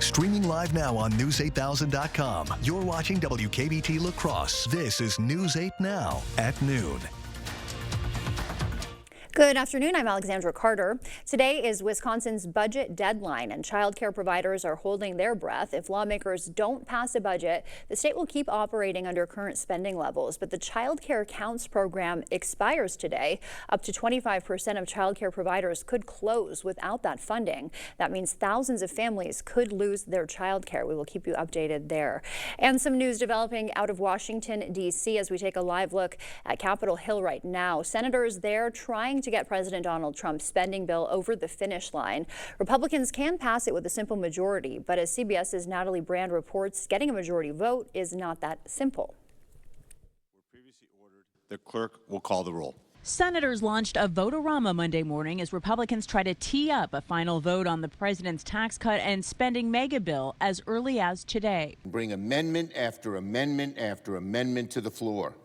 Streaming live now on News8000.com. You're watching WKBT La Crosse. This is News 8 Now at noon. Good afternoon, I'm Alexandra Carter. Today is Wisconsin's budget deadline, and child care providers are holding their breath. If lawmakers don't pass a budget, the state will keep operating under current spending levels. But the Child Care Counts program expires today. Up to 25% of child care providers could close without that funding. That means thousands of families could lose their child care. We will keep you updated there. And some news developing out of Washington, D.C. as we take a live look at Capitol Hill right now. Senators there trying to get President Donald Trump's spending bill over the finish line. Republicans can pass it with a simple majority, but as CBS's Natalie Brand reports, getting a majority vote is not that simple. Previously ordered, the clerk will call the roll. Senators launched a vote-a-rama Monday morning as Republicans try to tee up a final vote on the president's tax cut and spending mega bill as early as today. Bring amendment after amendment after amendment to the floor,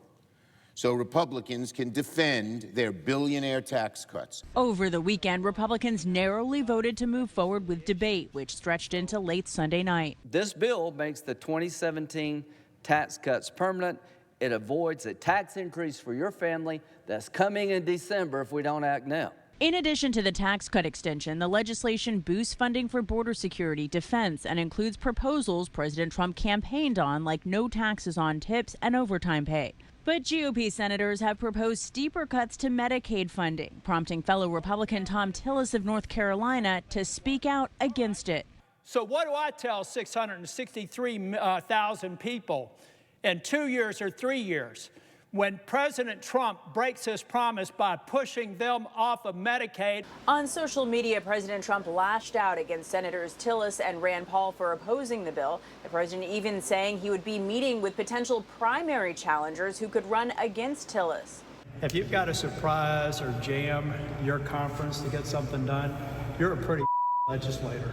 so Republicans can defend their billionaire tax cuts. Over the weekend, Republicans narrowly voted to move forward with debate, which stretched into late Sunday night. This bill makes the 2017 tax cuts permanent. It avoids a tax increase for your family that's coming in December if we don't act now. In addition to the tax cut extension, the legislation boosts funding for border security, defense, and includes proposals President Trump campaigned on, like no taxes on tips and overtime pay. But GOP senators have proposed steeper cuts to Medicaid funding, prompting fellow Republican Thom Tillis of North Carolina to speak out against it. So what do I tell 663,000 people in 2 years or 3 years when President Trump breaks his promise by pushing them off of Medicaid? On social media, President Trump lashed out against Senators Tillis and Rand Paul for opposing the bill. The president even saying he would be meeting with potential primary challengers who could run against Tillis. If you've got to surprise or jam your conference to get something done, you're a pretty legislator.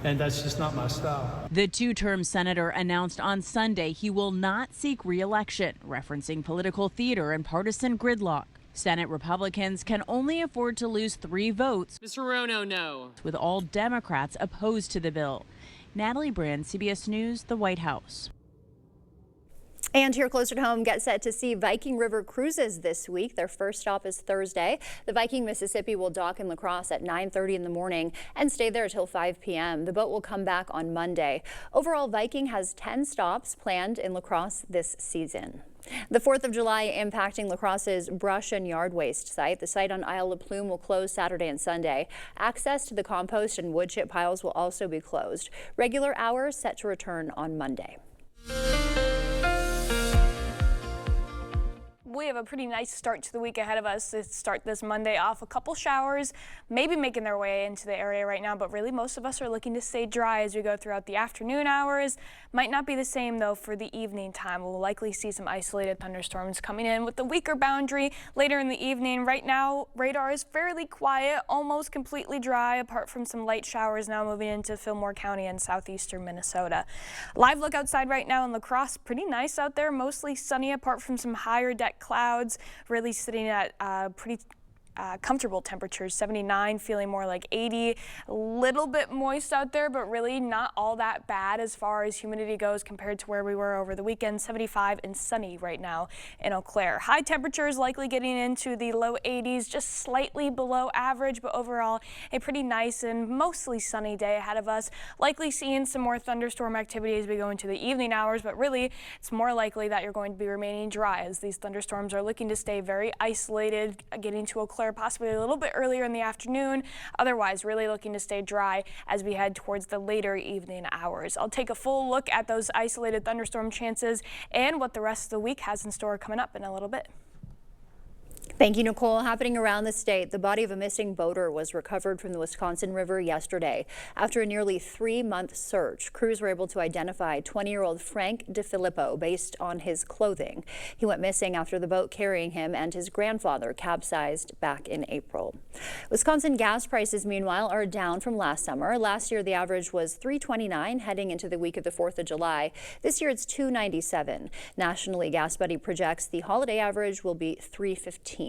And that's just not my style. The two-term senator announced on Sunday he will not seek re-election, referencing political theater and partisan gridlock. Senate Republicans can only afford to lose 3 votes. Mr. Rono, no. With all Democrats opposed to the bill. Natalie Brand, CBS News, the White House. And here closer to home, get set to see Viking River cruises this week. Their first stop is Thursday. The Viking Mississippi will dock in La Crosse at 9:30 in the morning and stay there until 5 p.m. The boat will come back on Monday. Overall, Viking has 10 stops planned in La Crosse this season. The 4th of July impacting La Crosse's brush and yard waste site. The site on Isle La Plume will close Saturday and Sunday. Access to the compost and wood chip piles will also be closed. Regular hours set to return on Monday. We have a pretty nice start to the week ahead of us to start this Monday off. A couple showers maybe making their way into the area right now, but really most of us are looking to stay dry as we go throughout the afternoon hours. Might not be the same though for the evening time. We'll likely see some isolated thunderstorms coming in with the weaker boundary later in the evening. Right now, radar is fairly quiet, almost completely dry, apart from some light showers now moving into Fillmore County and southeastern Minnesota. Live look outside right now in La Crosse, pretty nice out there, mostly sunny apart from some higher deck clouds, really sitting at pretty comfortable temperatures, 79, feeling more like 80. A little bit moist out there, but really not all that bad as far as humidity goes compared to where we were over the weekend. 75 and sunny right now in Eau Claire. High temperatures likely getting into the low 80s, just slightly below average, but overall a pretty nice and mostly sunny day ahead of us. Likely seeing some more thunderstorm activity as we go into the evening hours, but really it's more likely that you're going to be remaining dry as these thunderstorms are looking to stay very isolated, getting to Eau Claire possibly a little bit earlier in the afternoon. Otherwise, really looking to stay dry as we head towards the later evening hours. I'll take a full look at those isolated thunderstorm chances and what the rest of the week has in store coming up in a little bit. Thank you, Nicole. Happening around the state, the body of a missing boater was recovered from the Wisconsin River yesterday. After a nearly 3-month search, crews were able to identify 20-year-old Frank DeFilippo based on his clothing. He went missing after the boat carrying him and his grandfather capsized back in April. Wisconsin gas prices, meanwhile, are down from last summer. Last year, the average was $3.29 heading into the week of the 4th of July. This year, it's $2.97. Nationally, Gas Buddy projects the holiday average will be $3.15.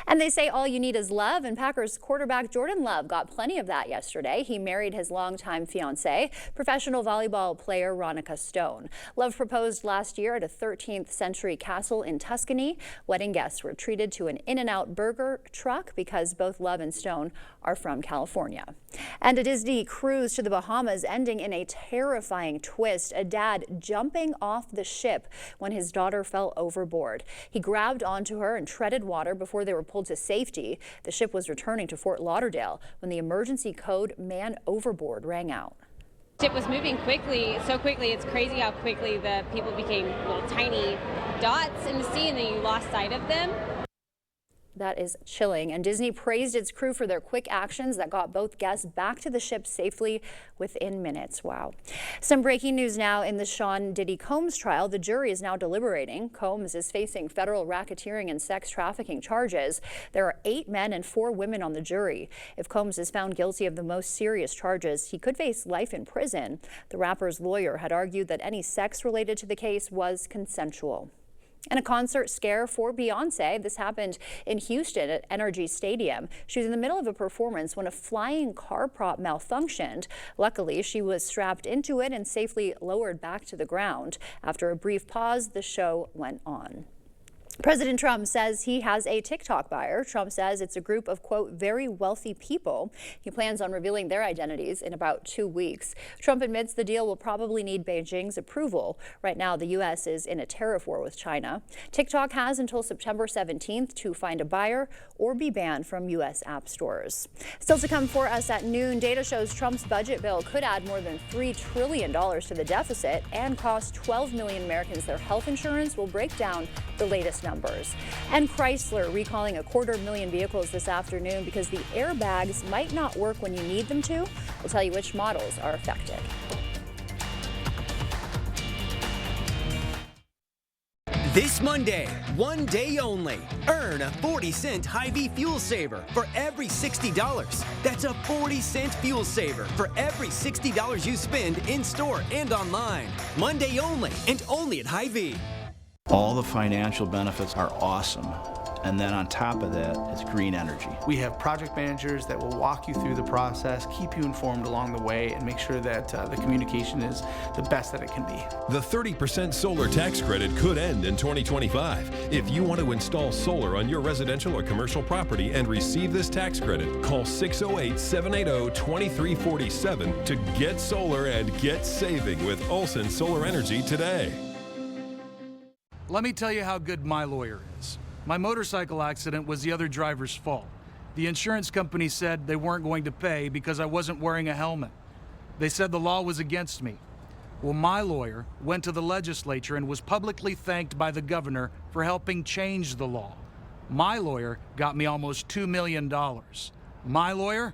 And they say all you need is love, and Packers quarterback Jordan Love got plenty of that yesterday. He married his longtime fiancée, professional volleyball player Ronica Stone. Love proposed last year at a 13th century castle in Tuscany. Wedding guests were treated to an In-N-Out burger truck because both Love and Stone are from California. And a Disney cruise to the Bahamas ending in a terrifying twist. A dad jumping off the ship when his daughter fell overboard. He grabbed onto her and treaded water before they were pulled to safety. The ship was returning to Fort Lauderdale when the emergency code "man overboard" rang out. Ship was moving quickly, so quickly. It's crazy how quickly the people became little tiny dots in the sea, and then you lost sight of them. That is chilling. And Disney praised its crew for their quick actions that got both guests back to the ship safely within minutes. Wow. Some breaking news now in the Sean Diddy Combs trial. The jury is now deliberating. Combs is facing federal racketeering and sex trafficking charges. There are 8 men and 4 women on the jury. If Combs is found guilty of the most serious charges, he could face life in prison. The rapper's lawyer had argued that any sex related to the case was consensual. And a concert scare for Beyonce. This happened in Houston at NRG Stadium. She was in the middle of a performance when a flying car prop malfunctioned. Luckily, she was strapped into it and safely lowered back to the ground. After a brief pause, the show went on. President Trump says he has a TikTok buyer. Trump says it's a group of, quote, very wealthy people. He plans on revealing their identities in about 2 weeks. Trump admits the deal will probably need Beijing's approval. Right now, the U.S. is in a tariff war with China. TikTok has until September 17th to find a buyer or be banned from U.S. app stores. Still to come for us at noon, data shows Trump's budget bill could add more than $3 trillion to the deficit and cost 12 million Americans their health insurance. We'll break down the latest numbers. And Chrysler recalling 250,000 vehicles this afternoon because the airbags might not work when you need them to. We'll tell you which models are affected. This Monday, one day only, earn a 40-cent Hy-Vee fuel saver for every $60. That's a 40-cent fuel saver for every $60 you spend in-store and online. Monday only, and only at Hy-Vee. All the financial benefits are awesome. And then on top of that, it's green energy. We have project managers that will walk you through the process, keep you informed along the way, and make sure that the communication is the best that it can be. The 30% solar tax credit could end in 2025. If you want to install solar on your residential or commercial property and receive this tax credit, call 608-780-2347 to get solar and get saving with Olson Solar Energy today. Let me tell you how good my lawyer is. My motorcycle accident was the other driver's fault. The insurance company said they weren't going to pay because I wasn't wearing a helmet. They said the law was against me. Well, my lawyer went to the legislature and was publicly thanked by the governor for helping change the law. My lawyer got me almost $2 million. My lawyer,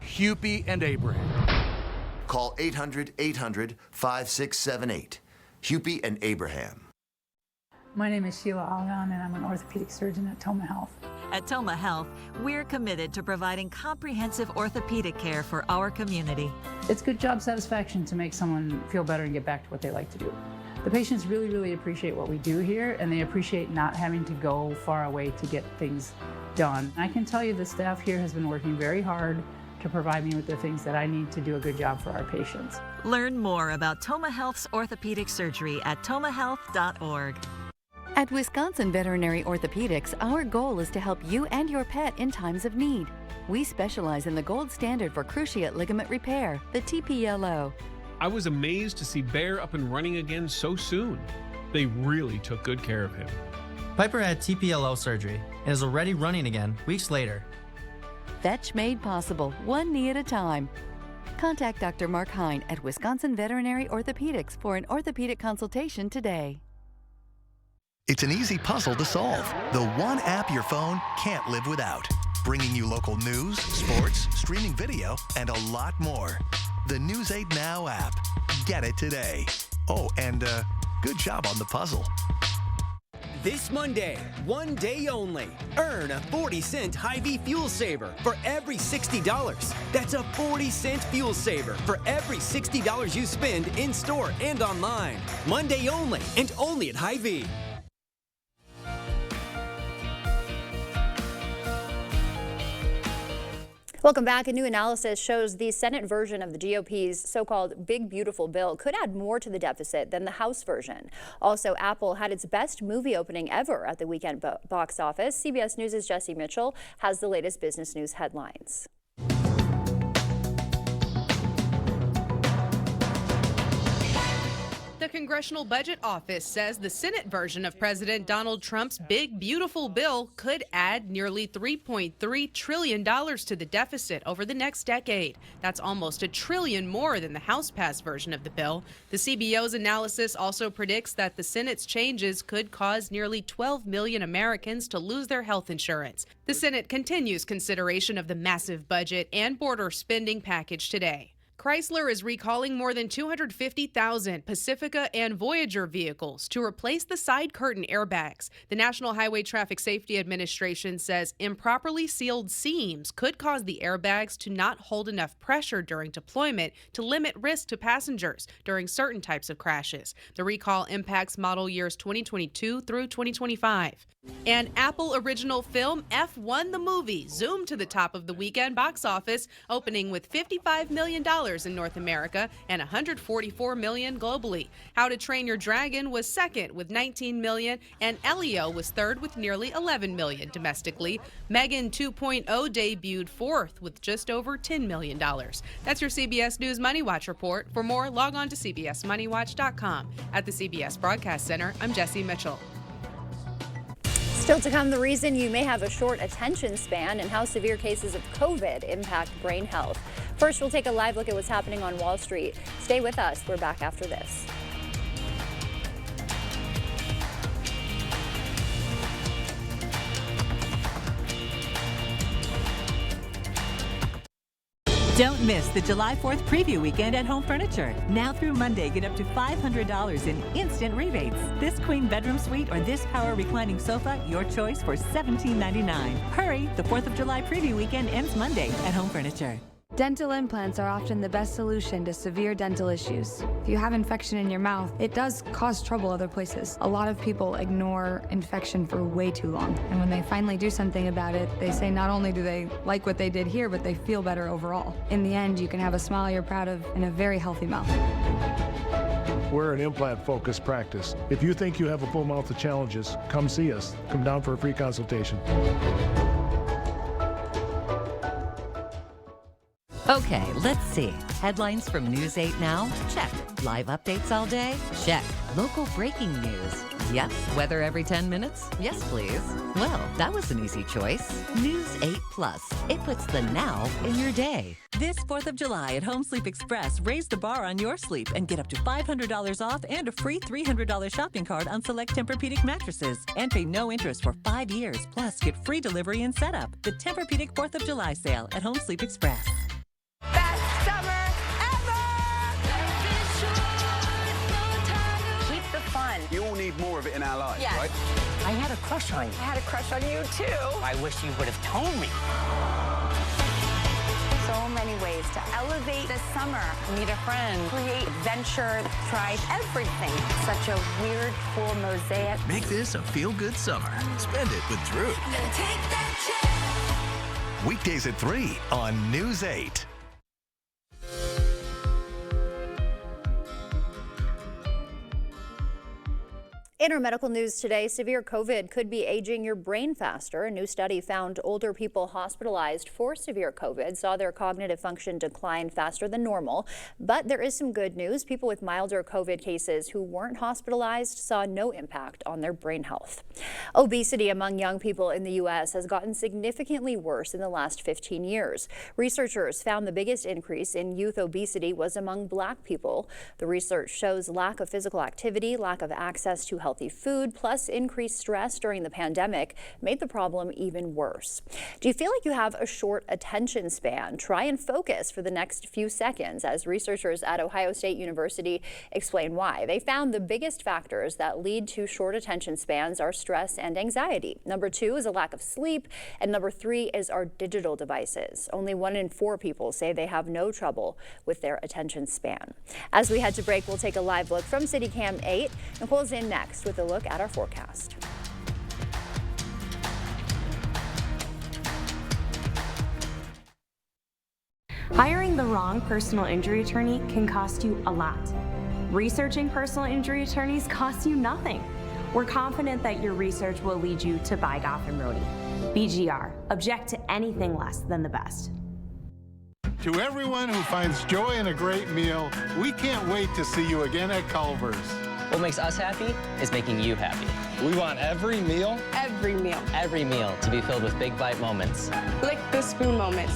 Hupy and Abraham. Call 800-800-5678. Hupy and Abraham. My name is Sheila Algon, and I'm an orthopedic surgeon at Toma Health. At Toma Health, we're committed to providing comprehensive orthopedic care for our community. It's good job satisfaction to make someone feel better and get back to what they like to do. The patients really, really appreciate what we do here, and they appreciate not having to go far away to get things done. I can tell you the staff here has been working very hard to provide me with the things that I need to do a good job for our patients. Learn more about Toma Health's orthopedic surgery at tomahealth.org. At Wisconsin Veterinary Orthopedics, our goal is to help you and your pet in times of need. We specialize in the gold standard for cruciate ligament repair, the TPLO. I was amazed to see Bear up and running again so soon. They really took good care of him. Piper had TPLO surgery and is already running again weeks later. Fetch made possible, one knee at a time. Contact Dr. Mark Hine at Wisconsin Veterinary Orthopedics for an orthopedic consultation today. It's an easy puzzle to solve. The one app your phone can't live without. Bringing you local news, sports, streaming video, and a lot more. The News 8 Now app. Get it today. Oh, and good job on the puzzle. This Monday, one day only, earn a 40-cent Hy-Vee fuel saver for every $60. That's a 40-cent fuel saver for every $60 you spend in-store and online. Monday only, and only at Hy-Vee. Welcome back. A new analysis shows the Senate version of the GOP's so-called Big Beautiful Bill could add more to the deficit than the House version. Also, Apple had its best movie opening ever at the weekend box office. CBS News' Jesse Mitchell has the latest business news headlines. The Congressional Budget Office says the Senate version of President Donald Trump's Big Beautiful Bill could add nearly $3.3 trillion to the deficit over the next decade. That's almost $1 trillion more than the House-passed version of the bill. The CBO's analysis also predicts that the Senate's changes could cause nearly 12 million Americans to lose their health insurance. The Senate continues consideration of the massive budget and border spending package today. Chrysler is recalling more than 250,000 Pacifica and Voyager vehicles to replace the side curtain airbags. The National Highway Traffic Safety Administration says improperly sealed seams could cause the airbags to not hold enough pressure during deployment to limit risk to passengers during certain types of crashes. The recall impacts model years 2022 through 2025. An Apple original film, F1 the Movie, zoomed to the top of the weekend box office, opening with $55 million in North America and $144 million globally. How to Train Your Dragon was second with $19 million, and Elio was third with nearly $11 million domestically. Megan 2.0 debuted fourth with just over $10 million. That's your CBS News Money Watch report. For more, log on to cbsmoneywatch.com. At the CBS Broadcast Center, I'm Jesse Mitchell. Still to come, the reason you may have a short attention span and how severe cases of COVID impact brain health. First, we'll take a live look at what's happening on Wall Street. Stay with us. We're back after this. Don't miss the July 4th preview weekend at Home Furniture. Now through Monday, get up to $500 in instant rebates. This queen bedroom suite or this power reclining sofa, your choice for $17.99. Hurry, the 4th of July preview weekend ends Monday at Home Furniture. Dental implants are often the best solution to severe dental issues. If you have infection in your mouth, it does cause trouble other places. A lot of people ignore infection for way too long. And when they finally do something about it, they say not only do they like what they did here, but they feel better overall. In the end, you can have a smile you're proud of and a very healthy mouth. We're an implant-focused practice. If you think you have a full mouth of challenges, come see us. Come down for a free consultation. Okay, let's see. Headlines from News 8 Now? Check. Live updates all day? Check. Local breaking news? Yep. Weather every 10 minutes? Yes, please. Well, that was an easy choice. News 8 Plus. It puts the now in your day. This 4th of July at Home Sleep Express, raise the bar on your sleep and get up to $500 off and a free $300 shopping card on select Tempur-Pedic mattresses. And pay no interest for 5 years. Plus, get free delivery and setup. The Tempur-Pedic 4th of July sale at Home Sleep Express. Fun. You all need more of it in our lives, yes. Right? I had a crush on you. I had a crush on you too. I wish you would have told me. So many ways to elevate the summer. Meet a friend. Create adventure. Try everything. Such a weird, cool mosaic. Make this a feel-good summer. Spend it with Drew. Weekdays at 3 on News 8. In our medical news today, severe COVID could be aging your brain faster. A new study found older people hospitalized for severe COVID saw their cognitive function decline faster than normal. But there is some good news. People with milder COVID cases who weren't hospitalized saw no impact on their brain health. Obesity among young people in the U.S. has gotten significantly worse in the last 15 years. Researchers found the biggest increase in youth obesity was among Black people. The research shows lack of physical activity, lack of access to healthy food, plus increased stress during the pandemic made the problem even worse. Do you feel like you have a short attention span? Try and focus for the next few seconds as researchers at Ohio State University explain why. They found the biggest factors that lead to short attention spans are stress and anxiety. Number 2 is a lack of sleep, and number 3 is our digital devices. Only 1 in 4 people say they have no trouble with their attention span. As we head to break, we'll take a live look from CityCam 8. Nicole's in next with a look at our forecast. strong personal injury attorney can cost you a lot. Researching personal injury attorneys costs you nothing. We're confident that your research will lead you to buy Goff & Rohde. BGR, object to anything less than the best. To everyone who finds joy in a great meal, we can't wait to see you again at Culver's. What makes us happy is making you happy. We want every meal to be filled with big bite moments. Lick the spoon moments.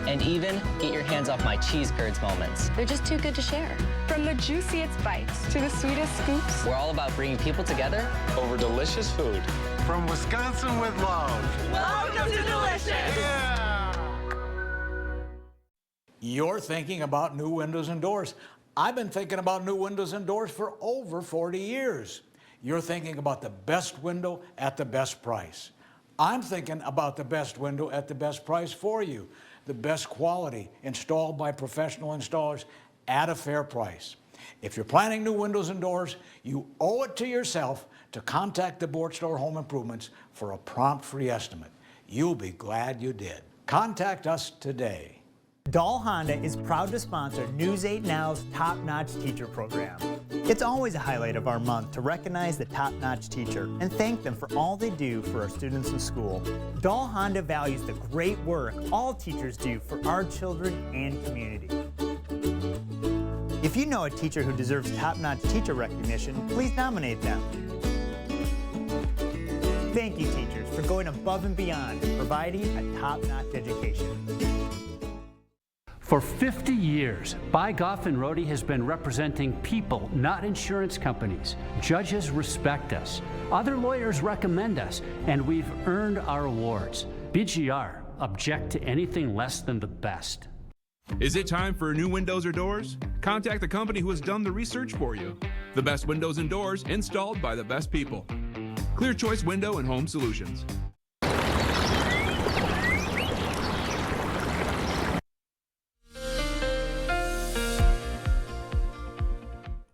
And even get your hands off my cheese curds moments. They're just too good to share. From the juiciest bites to the sweetest scoops. We're all about bringing people together over delicious food. From Wisconsin with love. Welcome to Delicious! Yeah! You're thinking about new windows and doors. I've been thinking about new windows and doors for over 40 years. You're thinking about the best window at the best price. I'm thinking about the best window at the best price for you. The best quality, installed by professional installers at a fair price. If you're planning new windows and doors, you owe it to yourself to contact the Bortzdorf Home Improvements for a prompt free estimate. You'll be glad you did. Contact us today. Dahl Honda is proud to sponsor News 8 Now's Top Notch Teacher Program. It's always a highlight of our month to recognize the top-notch teacher and thank them for all they do for our students in school. Dahl Honda values the great work all teachers do for our children and community. If you know a teacher who deserves top-notch teacher recognition, please nominate them. Thank you, teachers, for going above and beyond and providing a top-notch education. For 50 years, Buy Goff & Rohde has been representing people, not insurance companies. Judges respect us. Other lawyers recommend us, and we've earned our awards. BGR, object to anything less than the best. Is it time for new windows or doors? Contact the company who has done the research for you. The best windows and doors installed by the best people. Clear Choice Window and Home Solutions.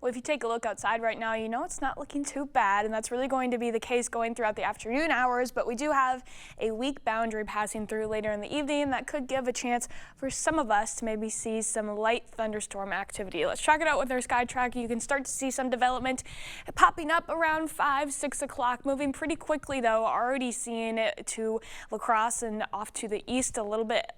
Well, if you take a look outside right now, you know it's not looking too bad, and that's really going to be the case going throughout the afternoon hours, but we do have a weak boundary passing through later in the evening that could give a chance for some of us to maybe see some light thunderstorm activity. Let's track it out with our sky tracker. You can start to see some development popping up around 5, 6 o'clock, moving pretty quickly though, already seeing it to La Crosse and off to the east a little bit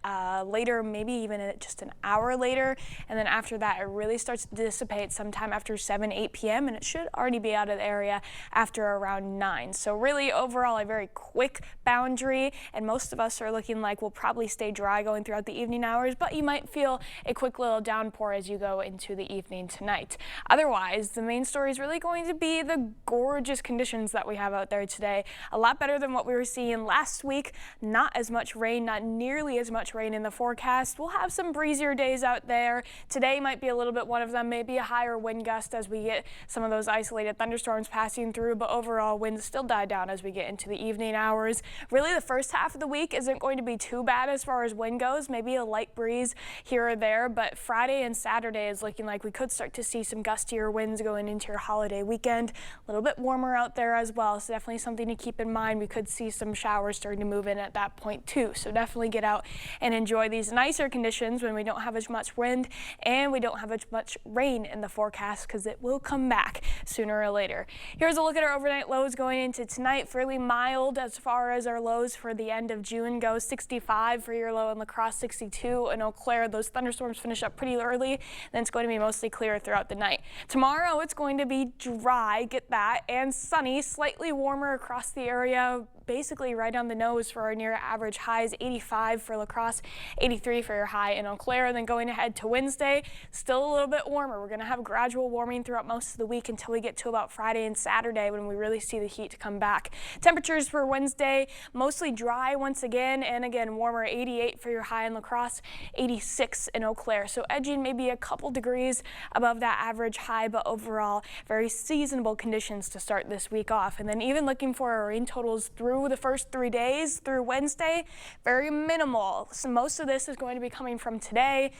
later, maybe even just an hour later, and then after that it really starts to dissipate sometime after 7, 8 p.m. and it should already be out of the area after around 9. So really overall a very quick boundary, and most of us are looking like we'll probably stay dry going throughout the evening hours, but you might feel a quick little downpour as you go into the evening tonight. Otherwise, the main story is really going to be the gorgeous conditions that we have out there today. A lot better than what we were seeing last week. Not as much rain, not nearly as much rain in the forecast. We'll have some breezier days out there. Today might be a little bit one of them, maybe a higher wind gust as we get some of those isolated thunderstorms passing through, but overall winds still die down as we get into the evening hours. Really the first half of the week isn't going to be too bad as far as wind goes, maybe a light breeze here or there, but Friday and Saturday is looking like we could start to see some gustier winds going into your holiday weekend. A little bit warmer out there as well, so definitely something to keep in mind. We could see some showers starting to move in at that point too, so definitely get out and enjoy these nicer conditions when we don't have as much wind and we don't have as much rain in the forecast, because it will come back sooner or later. Here's a look at our overnight lows going into tonight. Fairly mild as far as our lows for the end of June go. 65 for your low in La Crosse, 62 in Eau Claire. Those thunderstorms finish up pretty early, then it's going to be mostly clear throughout the night. Tomorrow it's going to be dry, get that, and sunny, slightly warmer across the area, basically right on the nose for our near average highs. 85 for La Crosse, 83 for your high in Eau Claire. Then going ahead to Wednesday, still a little bit warmer. We're going to have gradual warming throughout most of the week until we get to about Friday and Saturday when we really see the heat come back. Temperatures for Wednesday, mostly dry once again, and again warmer. 88 for your high in La Crosse, 86 in Eau Claire. So edging maybe a couple degrees above that average high, but overall very seasonable conditions to start this week off. And then even looking for our rain totals through through the first 3 days through Wednesday, very minimal. So most of this is going to be coming from today.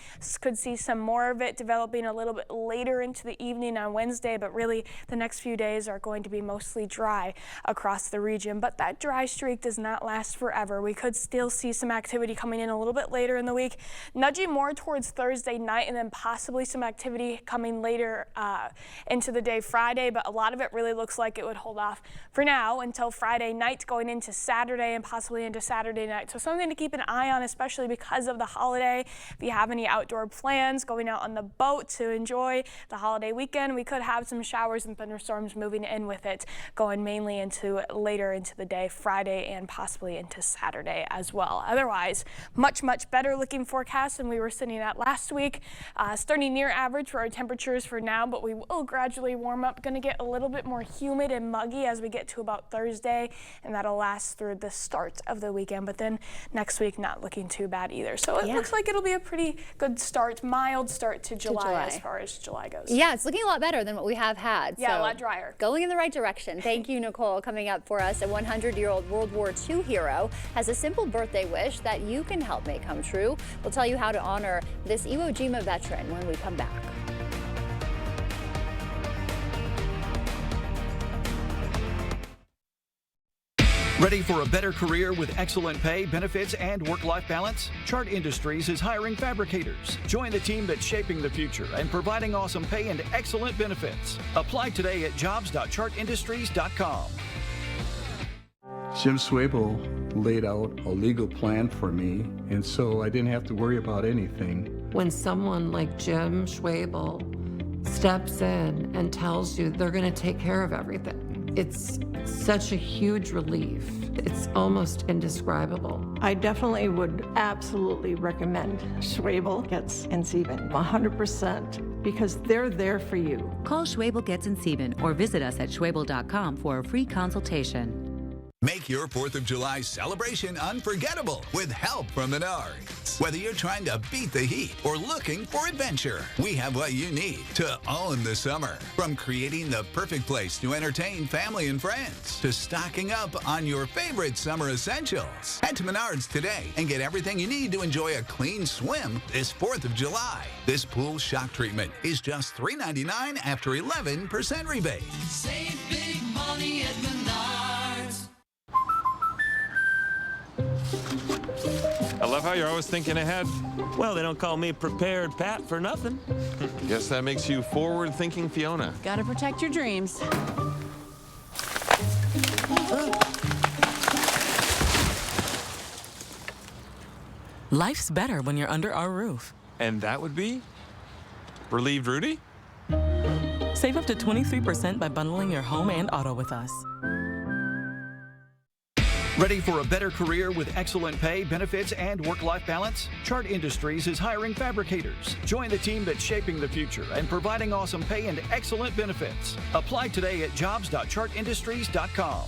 Could see some more of it developing a little bit later into the evening on Wednesday, but really the next few days are going to be mostly dry across the region. But that dry streak does not last forever. We could still see some activity coming in a little bit later in the week, nudging more towards Thursday night, and then possibly some activity coming later into the day Friday, but a lot of it really looks like it would hold off for now until Friday night, going into Saturday and possibly into Saturday night. So something to keep an eye on, especially because of the holiday. If you have any outdoor plans, going out on the boat to enjoy the holiday weekend, we could have some showers and thunderstorms moving in with it, going mainly into later into the day Friday and possibly into Saturday as well. Otherwise, much better looking forecast than we were sitting at last week. Starting near average for our temperatures for now, but we will gradually warm up. Going to get a little bit more humid and muggy as we get to about Thursday, and that'll last through the start of the weekend. But then next week, not looking too bad either. So it looks like it'll be a pretty good start, mild start to July as far as July goes. Yeah, it's looking a lot better than what we have had. Yeah, so a lot drier. Going in the right direction. Thank you, Nicole. Coming up for us, a 100-year-old World War II hero has a simple birthday wish that you can help make come true. We'll tell you how to honor this Iwo Jima veteran when we come back. Ready for a better career with excellent pay, benefits, and work-life balance? Chart Industries is hiring fabricators. Join the team that's shaping the future and providing awesome pay and excellent benefits. Apply today at jobs.chartindustries.com. Jim Schwebel laid out a legal plan for me, and so I didn't have to worry about anything. When someone like Jim Schwebel steps in and tells you they're going to take care of everything, it's such a huge relief. It's almost indescribable. I definitely would absolutely recommend Schwebel Getz and Sieben 100%, because they're there for you. Call Schwebel Getz and Sieben or visit us at schwebel.com for a free consultation. Make your 4th of July celebration unforgettable with help from Menards. Whether you're trying to beat the heat or looking for adventure, we have what you need to own the summer. From creating the perfect place to entertain family and friends, to stocking up on your favorite summer essentials. Head to Menards today and get everything you need to enjoy a clean swim this 4th of July. This pool shock treatment is just $3.99 after 11% rebate. Save big money at Menards. I love how you're always thinking ahead. Well, they don't call me Prepared Pat for nothing. Guess that makes you forward-thinking Fiona. Gotta protect your dreams. Life's better when you're under our roof. And that would be? Relieved Rudy? Save up to 23% by bundling your home and auto with us. Ready for a better career with excellent pay, benefits, and work-life balance? Chart Industries is hiring fabricators. Join the team that's shaping the future and providing awesome pay and excellent benefits. Apply today at jobs.chartindustries.com.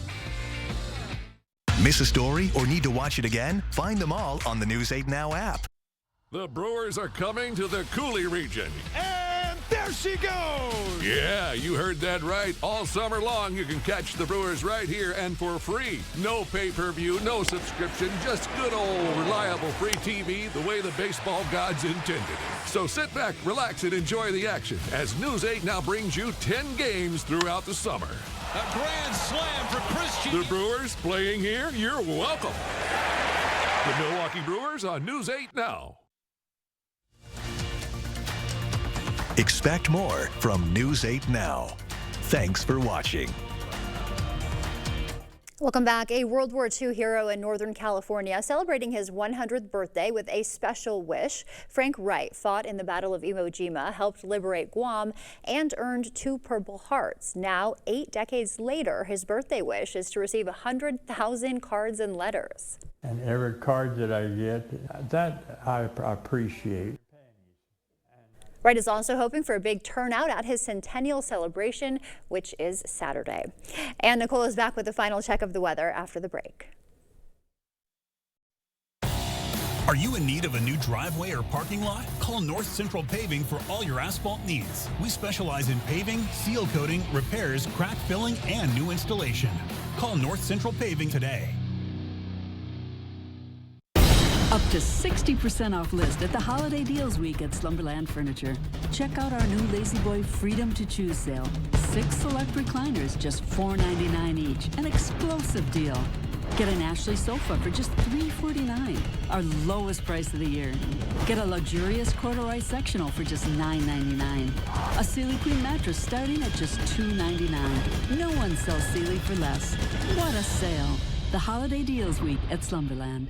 Miss a story or need to watch it again? Find them all on the News 8 Now app. The Brewers are coming to the Coulee region. And there she goes! Yeah, you heard that right. All summer long, you can catch the Brewers right here and for free. No pay-per-view, no subscription, just good old reliable free TV the way the baseball gods intended it. So sit back, relax, and enjoy the action as News 8 now brings you 10 games throughout the summer. A grand slam for Christian. The Brewers playing here, you're welcome. The Milwaukee Brewers on News 8 Now. Expect more from News 8 Now. Thanks for watching. Welcome back. A World War II hero in Northern California celebrating his 100th birthday with a special wish. Frank Wright fought in the Battle of Iwo Jima, helped liberate Guam, and earned 2 Purple Hearts. Now, 8 decades later, his birthday wish is to receive 100,000 cards and letters. And every card that I get, that I appreciate. Wright is also hoping for a big turnout at his centennial celebration, which is Saturday. And Nicole is back with the final check of the weather after the break. Are you in need of a new driveway or parking lot? Call North Central Paving for all your asphalt needs. We specialize in paving, seal coating, repairs, crack filling, and new installation. Call North Central Paving today. Up to 60% off list at the Holiday Deals Week at Slumberland Furniture. Check out our new Lazy Boy Freedom to Choose sale. 6 select recliners, just $4.99 each. An explosive deal. Get an Ashley sofa for just $3.49, our lowest price of the year. Get a luxurious corduroy sectional for just $9.99. A Sealy Queen mattress starting at just $2.99. No one sells Sealy for less. What a sale. The Holiday Deals Week at Slumberland.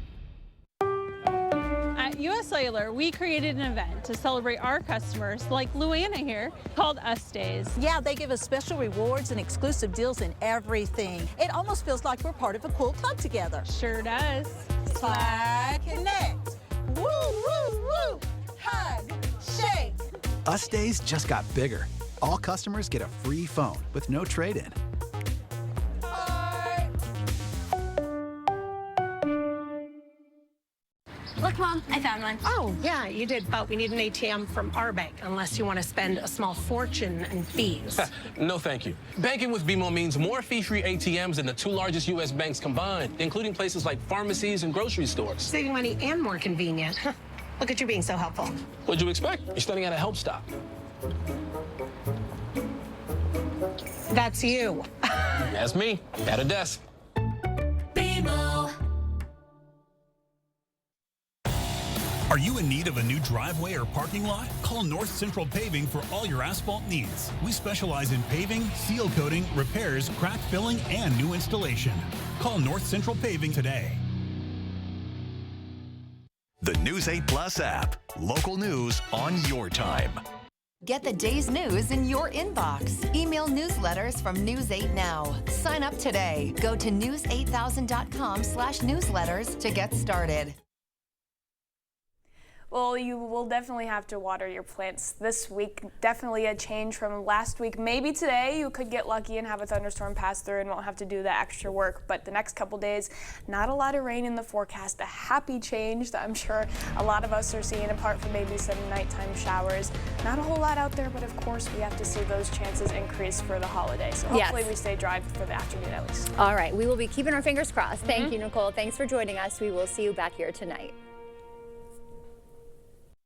At US Cellular, we created an event to celebrate our customers, like Luana here, called Us Days. Yeah, they give us special rewards and exclusive deals in everything. It almost feels like we're part of a cool club together. Sure does. Slide, connect. Woo, woo, woo. Hug, shake. Us Days just got bigger. All customers get a free phone with no trade-in. Look, Mom, I found one. Oh, yeah, you did, but we need an ATM from our bank, unless you want to spend a small fortune in fees. No, thank you. Banking with BMO means more fee-free ATMs than the 2 largest U.S. banks combined, including places like pharmacies and grocery stores. Saving money and more convenient. Look at you being so helpful. What'd you expect? You're studying at a help stop. That's you. That's me, at a desk. BMO. Are you in need of a new driveway or parking lot? Call North Central Paving for all your asphalt needs. We specialize in paving, seal coating, repairs, crack filling, and new installation. Call North Central Paving today. The News 8 Plus app. Local news on your time. Get the day's news in your inbox. Email newsletters from News 8 Now. Sign up today. Go to news8000.com/newsletters to get started. Well, you will definitely have to water your plants this week. Definitely a change from last week. Maybe today you could get lucky and have a thunderstorm pass through and won't have to do the extra work. But the next couple days, not a lot of rain in the forecast. A happy change that I'm sure a lot of us are seeing, apart from maybe some nighttime showers. Not a whole lot out there, but of course we have to see those chances increase for the holiday. So hopefully we stay dry for the afternoon at least. All right, we will be keeping our fingers crossed. Thank you, Nicole. Thanks for joining us. We will see you back here tonight.